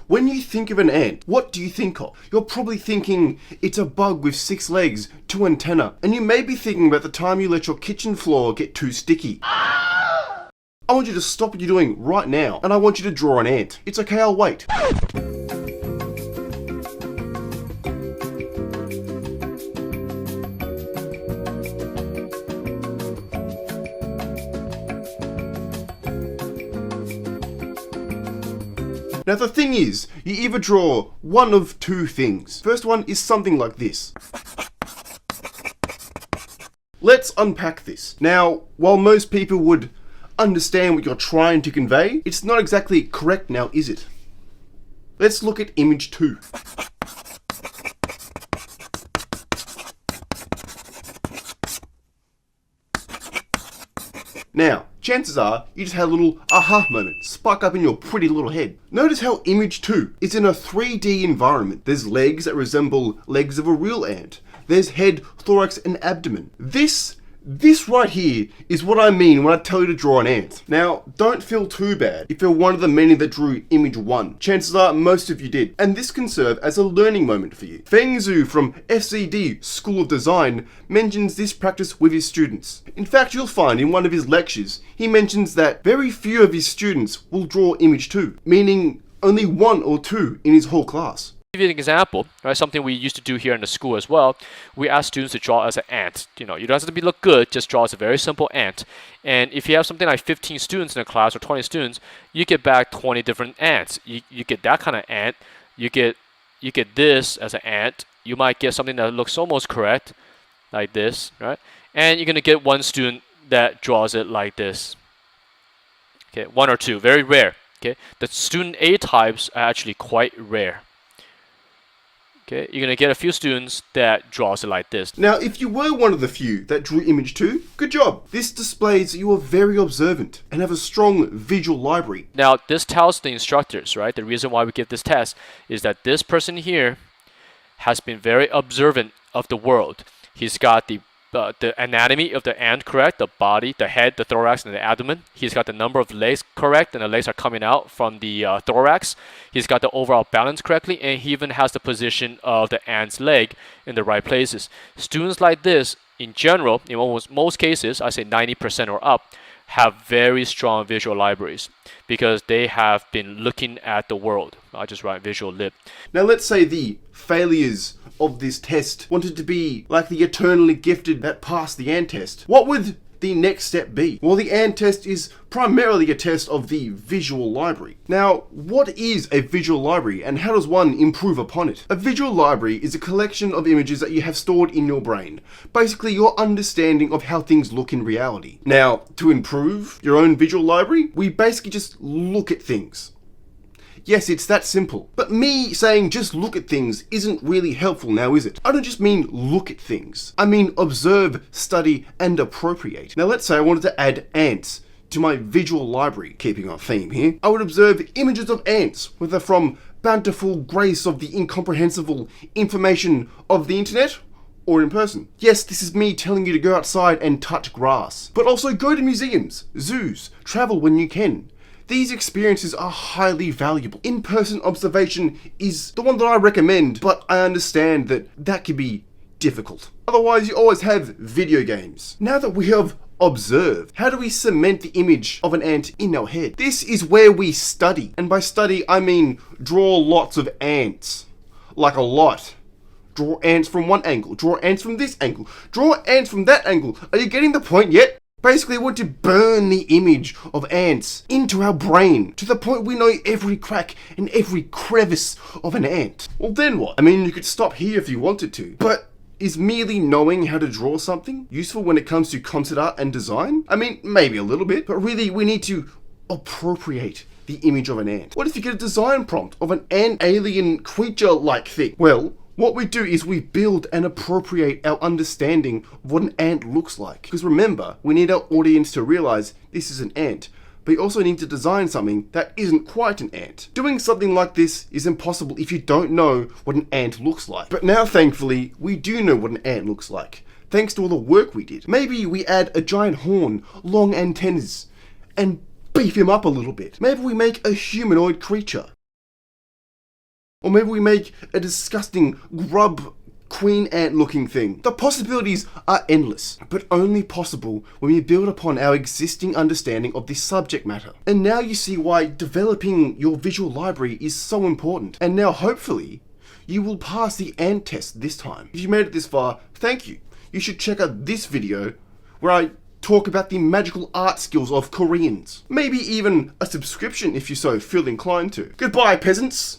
When you think of an ant, what do you think of? You're probably thinking it's a bug with 6 legs, 2 antennae, and you may be thinking about the time you let your kitchen floor get too sticky. I want you to stop what you're doing right now, and I want you to draw an ant. It's okay, I'll wait. Now the thing is, you either draw one of two things. First one is something like this. Let's unpack this. Now, while most people would understand what you're trying to convey, it's not exactly correct now, is it? Let's look at image 2. Now, chances are you just had a little aha moment spark up in your pretty little head. Notice how image 2 is in a 3D environment. There's legs that resemble legs of a real ant. There's head, thorax, and abdomen. This right here is what I mean when I tell you to draw an ant. Now, don't feel too bad if you're one of the many that drew image 1. Chances are most of you did. And this can serve as a learning moment for you. Feng Zhu from FZD School of Design mentions this practice with his students. In fact, you'll find in one of his lectures, he mentions that very few of his students will draw image 2, meaning only 1 or 2 in his whole class. Give you an example, right? Something we used to do here in the school as well. We ask students to draw as an ant. You don't have to look good, just draw as a very simple ant. And if you have something like 15 students in a class or 20 students, you get back 20 different ants. You get that kind of ant. You get this as an ant. You might get something that looks almost correct, like this, right? And you're gonna get one student that draws it like this. Okay, 1 or 2, very rare. Okay, the student A types are actually quite rare. Okay, you're going to get a few students that draws it like this. Now, if you were one of the few that drew image 2, good job. This displays that you are very observant and have a strong visual library. Now, this tells the instructors, right? The reason why we give this test is that this person here has been very observant of the world. He's got the anatomy of the ant correct, the body, the head, the thorax, and the abdomen. He's got the number of legs correct, and the legs are coming out from the thorax. He's got the overall balance correctly, and he even has the position of the ant's leg in the right places. Students like this, in general, in almost most cases, I say 90% or up, have very strong visual libraries because they have been looking at the world. I just write visual lib. Now let's say the failures of this test wanted to be like the eternally gifted that passed the ant test. What would the next step be? Well, the ant test is primarily a test of the visual library. Now, what is a visual library and how does one improve upon it? A visual library is a collection of images that you have stored in your brain. Basically, your understanding of how things look in reality. Now, to improve your own visual library, we basically just look at things. Yes, it's that simple. But me saying just look at things isn't really helpful now, is it? I don't just mean look at things. I mean observe, study, and appropriate. Now let's say I wanted to add ants to my visual library. Keeping our theme here, I would observe images of ants, whether from bountiful grace of the incomprehensible information of the internet, or in person. Yes, this is me telling you to go outside and touch grass. But also go to museums, zoos, travel when you can. These experiences are highly valuable. In-person observation is the one that I recommend, but I understand that can be difficult. Otherwise, you always have video games. Now that we have observed, how do we cement the image of an ant in our head? This is where we study. And by study, I mean draw lots of ants. Like a lot. Draw ants from one angle, draw ants from this angle, draw ants from that angle. Are you getting the point yet? Basically, we want to burn the image of ants into our brain to the point we know every crack and every crevice of an ant. Well, then what? I mean, you could stop here if you wanted to, but is merely knowing how to draw something useful when it comes to concept art and design? I mean, maybe a little bit, but really we need to appropriate the image of an ant. What if you get a design prompt of an ant alien creature-like thing? Well, what we do is we build and appropriate our understanding of what an ant looks like. Because remember, we need our audience to realize this is an ant, but you also need to design something that isn't quite an ant. Doing something like this is impossible if you don't know what an ant looks like. But now, thankfully, we do know what an ant looks like, thanks to all the work we did. Maybe we add a giant horn, long antennas, and beef him up a little bit. Maybe we make a humanoid creature. Or maybe we make a disgusting grub queen ant looking thing. The possibilities are endless, but only possible when we build upon our existing understanding of this subject matter. And now you see why developing your visual library is so important. And now hopefully, you will pass the ant test this time. If you made it this far, thank you. You should check out this video where I talk about the magical art skills of Koreans. Maybe even a subscription if you so feel inclined to. Goodbye, peasants!